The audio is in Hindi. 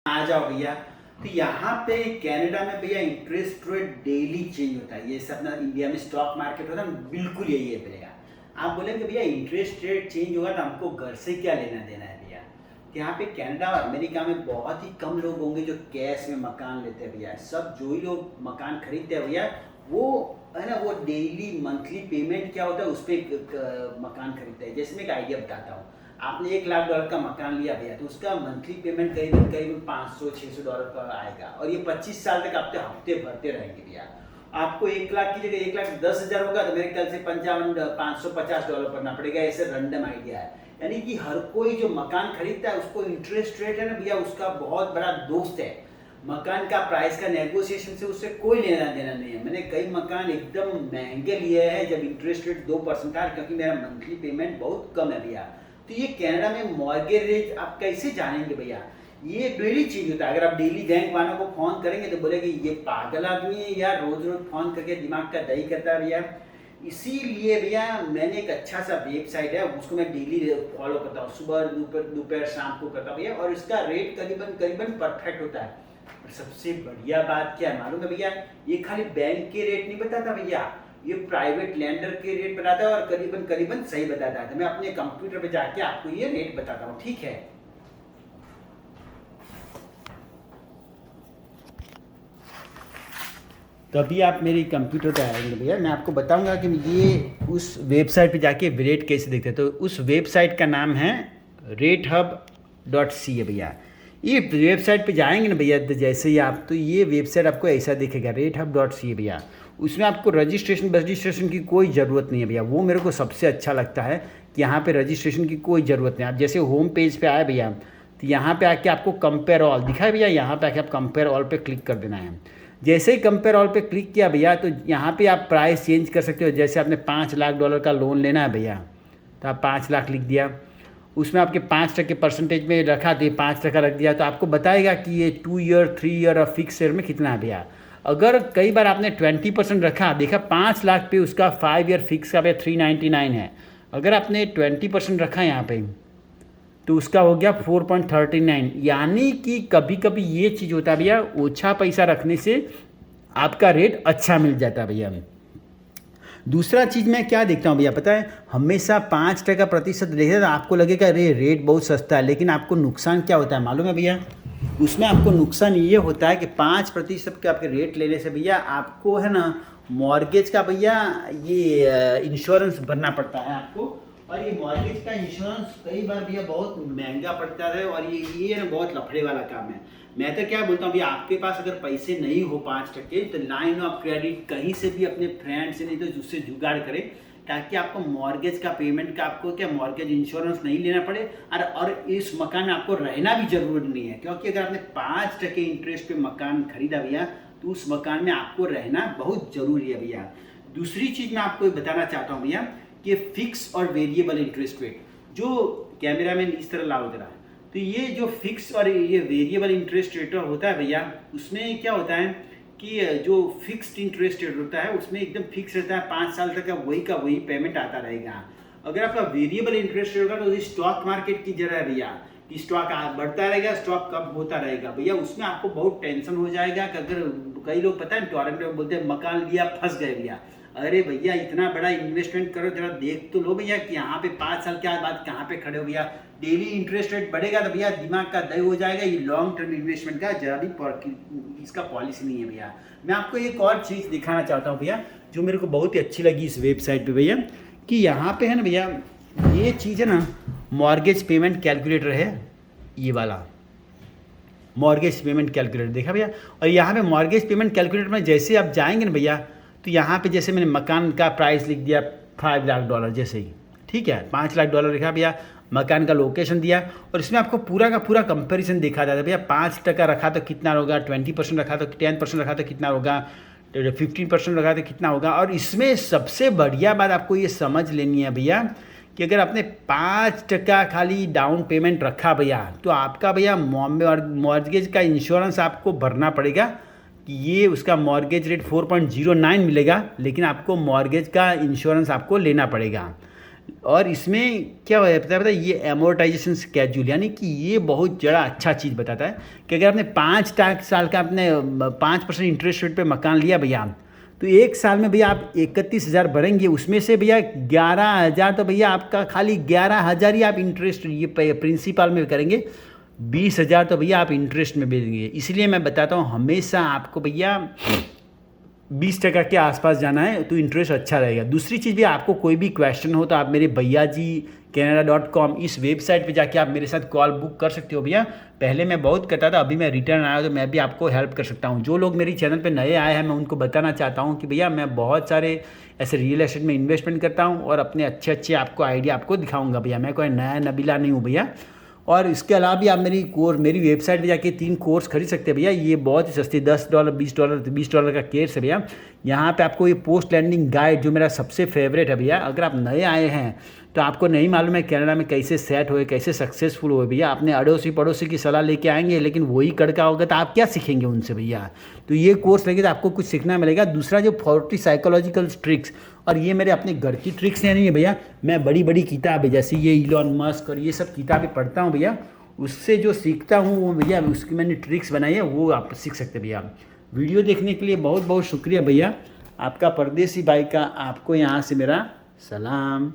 आ जाओ भैया। तो यहाँ पे कनाडा में भैया इंटरेस्ट रेट डेली चेंज होता है। जैसे अपना इंडिया में स्टॉक मार्केट होता है ना, बिल्कुल यही है भैया। आप बोलेंगे भैया इंटरेस्ट रेट चेंज होगा तो हमको घर से क्या लेना देना है भैया। तो यहाँ पे कनाडा और अमेरिका में बहुत ही कम लोग होंगे जो कैश में मकान लेते हैं भैया। सब जो ही लोग मकान खरीदते हैं भैया, वो है ना, वो डेली मंथली पेमेंट क्या होता है उस पर मकान खरीदते हैं। जैसे मैं एक आइडिया बताता हूँ। आपने $1,00,000 का मकान लिया भैया, तो उसका मंथली पेमेंट करीबन करीबन $500-600 का आएगा, और ये 25 साल तक आप हफ्ते भरते रहेंगे भैया। आपको 1,00,000 की जगह 1,10,000 होगा तो मेरे ख्याल से $550 भरना पड़ेगा। ऐसे रैंडम आइडिया है। यानी कि हर कोई जो मकान खरीदता है उसको इंटरेस्ट रेट है ना भैया, उसका बहुत बड़ा दोस्त है। मकान का प्राइस का नेगोशिएशन से उससे कोई लेना देना नहीं है। मैंने कई मकान एकदम महंगे लिए हैं जब इंटरेस्ट रेट 2% था, क्योंकि मेरा मंथली पेमेंट बहुत कम है भैया। तो ये कनाडा में मॉर्गेज रेट आप कैसे जानेंगे भैया, ये डेली चीज होता है। अगर आप डेली बैंक वालों को फोन करेंगे तो बोलेंगे ये पागल आदमी है या रोज रोज फोन करके दिमाग का दही करता है भैया। इसीलिए भैया मैंने एक अच्छा सा वेबसाइट है, उसको मैं डेली फॉलो करता हूँ, सुबह दोपहर शाम को करता हूँ भैया, और इसका रेट करीबन करीबन परफेक्ट होता है। और सबसे बढ़िया बात क्या है मालूम है भैया, ये खाली बैंक के रेट नहीं बताता भैया, ये प्राइवेट लैंडर के रेट बताता है और करीबन करीबन सही बताता है। तो मैं अपने कंप्यूटर पे जाके आपको ये रेट बताता हूँ, ठीक है। तो अभी आप मेरी कंप्यूटर पे आएंगे भैया, मैं आपको बताऊंगा कि ये उस वेबसाइट पे जाके रेट कैसे देखते हैं। तो उस वेबसाइट का नाम है ratehub.ca है भैया। ये वेबसाइट पे जाएंगे ना भैया, तो जैसे ही आप, तो ये वेबसाइट आपको ऐसा दिखेगा ratehub.ca भैया। उसमें आपको रजिस्ट्रेशन की कोई ज़रूरत नहीं है भैया। वो मेरे को सबसे अच्छा लगता है कि यहाँ पे रजिस्ट्रेशन की कोई ज़रूरत नहीं। आप जैसे होम पेज पे आए भैया, तो यहाँ पे आके आपको कंपेयर ऑल दिखा है भैया, यहाँ पे आके आप कंपेयर ऑल पे क्लिक कर देना है। जैसे ही कंपेयर ऑल पे क्लिक किया भैया, तो यहाँ पे आप प्राइस चेंज कर सकते हो। जैसे आपने $5,00,000 का लोन लेना है भैया, तो आप 5 लाख लिख दिया, उसमें आपके 5% परसेंटेज में रखा, तो ये 5% रख दिया, तो आपको बताएगा कि ये 2 ईयर 3 ईयर और फिक्स ईयर में कितना है भैया। अगर कई बार आपने 20% रखा, देखा 5 लाख पे उसका 5 ईयर फिक्स का भैया 399 है। अगर आपने 20% रखा यहाँ पे, तो उसका हो गया 4.39। यानी कि कभी कभी ये चीज़ होता है भैया, ओछा पैसा रखने से आपका रेट अच्छा मिल जाता है भैया। दूसरा चीज़ मैं क्या देखता हूँ भैया, पता है, हमेशा 5% प्रतिशत देखते तो आपको लगेगा अरे रेट बहुत सस्ता है, लेकिन आपको नुकसान क्या होता है मालूम है भैया। उसमें आपको नुकसान ये होता है कि 5% के आपके रेट लेने से भैया आपको है ना मॉर्गेज का भैया ये इंश्योरेंस भरना पड़ता है आपको। और ये मॉर्गेज का इंश्योरेंस कई बार भैया बहुत महंगा पड़ता है, और ये ना बहुत लफड़े वाला काम है। मैं तो क्या बोलता हूँ भैया, आपके पास अगर पैसे नहीं हो 5%, तो लाइन ऑफ क्रेडिट कहीं से भी अपने फ्रेंड से नहीं तो उससे जुगाड़ करें, ताकि आपको मॉर्गेज का पेमेंट का आपको क्या मॉर्गेज इंश्योरेंस नहीं लेना पड़े। और इस मकान में आपको रहना भी जरूरी नहीं है, क्योंकि अगर आपने 5% इंटरेस्ट पे मकान खरीदा भैया, तो उस मकान में आपको रहना बहुत जरूरी है भैया। दूसरी चीज़ मैं आपको बताना चाहता हूँ भैया कि फिक्स और वेरिएबल इंटरेस्ट रेट, जो कैमरा में इस तरह लाओ जरा, तो ये जो फिक्स और ये वेरिएबल इंटरेस्ट रेट होता है भैया, उसमें क्या होता है कि जो फिक्स्ड इंटरेस्ट रेट होता है उसमें एकदम फिक्स रहता है, 5 साल तक का वही पेमेंट आता रहेगा। अगर आपका वेरिएबल इंटरेस्ट रेट होगा तो स्टॉक मार्केट की जगह है भैया, कि स्टॉक बढ़ता रहेगा, स्टॉक कम होता रहेगा भैया, उसमें आपको बहुत टेंशन हो जाएगा। कि अगर कई लोग पता है टोरंटो में बोलते हैं मकान लिया फंस गए भैया। अरे भैया इतना बड़ा इन्वेस्टमेंट करो, जरा देख तो लो भैया कि यहाँ पे 5 साल के बाद कहाँ पे खड़े हो भैया। डेली इंटरेस्ट रेट बढ़ेगा तो भैया दिमाग का दही हो जाएगा। ये लॉन्ग टर्म इन्वेस्टमेंट का जरा भी इसका पॉलिसी नहीं है भैया। मैं आपको एक और चीज़ दिखाना चाहता हूँ भैया, जो मेरे को बहुत ही अच्छी लगी इस वेबसाइट पे भैया, कि यहाँ पे है ना भैया, ये चीज़ है ना मॉर्गेज पेमेंट कैलकुलेटर है, ये वाला मॉर्गेज पेमेंट कैलकुलेटर देखा भैया। और यहाँ पे मॉर्गेज पेमेंट कैलकुलेटर में जैसे आप जाएंगे ना भैया, तो यहाँ पे जैसे मैंने मकान का प्राइस लिख दिया $5,00,000 जैसे ही, ठीक है, $5,00,000 लिखा भैया, मकान का लोकेशन दिया, और इसमें आपको पूरा का पूरा कंपैरिजन दिखा जाता है भैया। 5% रखा तो कितना होगा, 20% रखा तो 10% रखा तो कितना होगा, 15% रखा तो कितना होगा। और इसमें सबसे बढ़िया बात आपको ये समझ लेनी है भैया कि अगर आपने 5% खाली डाउन पेमेंट रखा भैया, तो आपका भैया मॉर्गेज का इंश्योरेंस आपको भरना पड़ेगा कि ये उसका मॉर्गेज रेट 4.09 मिलेगा, लेकिन आपको मॉर्गेज का इंश्योरेंस आपको लेना पड़ेगा। और इसमें क्या होता है पता है, ये अमोर्टाइजेशन स्केड्यूल, यानी कि ये बहुत ज़्यादा अच्छा चीज़ बताता है कि अगर आपने 5 साल का आपने 5% इंटरेस्ट रेट पे मकान लिया भैया, तो 1 साल में भैया आप 31,000 भरेंगे, उसमें से भैया 11,000 तो भैया आपका खाली 11,000 ही आप इंटरेस्ट ये प्रिंसिपल में करेंगे, 20,000 तो भैया आप इंटरेस्ट में भेजेंगे। इसलिए मैं बताता हूँ हमेशा आपको भैया 20% के आसपास जाना है तो इंटरेस्ट अच्छा रहेगा। दूसरी चीज़ भी, आपको कोई भी क्वेश्चन हो तो आप मेरे भैया जी canada.com इस वेबसाइट पे जाके आप मेरे साथ कॉल बुक कर सकते हो भैया। पहले मैं बहुत करता था, अभी मैं रिटर्न आया तो मैं भी आपको हेल्प कर सकता हूँ। जो लोग मेरी चैनल पे नए आए हैं मैं उनको बताना चाहता हूँ कि भैया मैं बहुत सारे ऐसे रियल एस्टेट में इन्वेस्टमेंट करता हूँ और अपने अच्छे अच्छे आपको आइडिया आपको दिखाऊँगा भैया। मैं कोई नया नबीला नहीं हूँ भैया। और इसके अलावा भी आप मेरी वेबसाइट पे जाके 3 कोर्स खरीद सकते हैं भैया। ये बहुत ही सस्ती, $10 $20 का कोर्स है भैया। यहाँ पे आपको ये पोस्ट लैंडिंग गाइड जो मेरा सबसे फेवरेट है भैया। अगर आप नए आए हैं तो आपको नहीं मालूम है कनाडा में कैसे सेट हुए, कैसे सक्सेसफुल हुए भैया, अपने अड़ोसी पड़ोसी की सलाह लेके आएंगे लेकिन वही कड़का होगा तो आप क्या सीखेंगे उनसे भैया। तो ये कोर्स लेंगे तो आपको कुछ सीखना मिलेगा। दूसरा जो 40 साइकोलॉजिकल ट्रिक्स, और ये मेरे अपने घर की ट्रिक्स नहीं है भैया, मैं बड़ी बड़ी किताबें जैसे ये इलॉन मस्क और ये सब किताबें पढ़ता हूँ भैया, उससे जो सीखता हूँ वो भैया उसकी मैंने ट्रिक्स बनाई है, वो आप सीख सकते हैं भैया। वीडियो देखने के लिए बहुत बहुत शुक्रिया भैया। आपका परदेसी भाई का आपको यहाँ से मेरा सलाम।